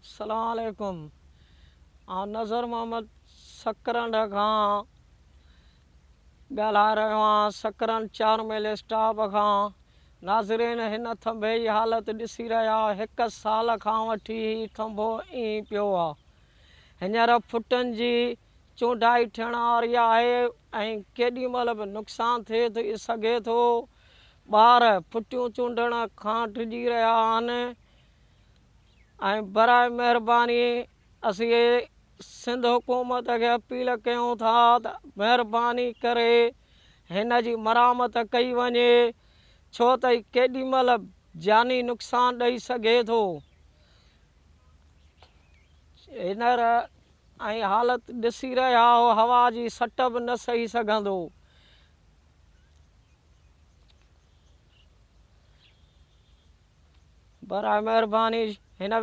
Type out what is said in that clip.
अस्सलाम वालेकुम। नज़र मोहम्मद सकरंड खां ॻाल्हाए रहियो आहियां, सकरंड 4 मेल स्टाफ खां। नाज़रीन, हिन थंभे जी हालत ॾिसी रहिया, 1 साल खां वठी थंभो ईअं पियो आहे। हींअर फुटनि जी चूंडाई थियण वारी आहे ऐं केॾी महिल बि नुक़सानु थिए थो सघे थो। ॿार फुटियूं चूंडण खां डिॼी रहिया आहिनि ऐं बराए महिरबानी असीं सिंध हुकूमत खे अपील कयूं था त महिरबानी करे हिन जी मरामत कई वञे, छो त केॾी महिल जानी नुक़सानु ॾेई सघे थो। हींअर ऐं हालत ॾिसी रहिया हो, हवा जी सट बि न सही सघंदो। बराए महिरबानी हिन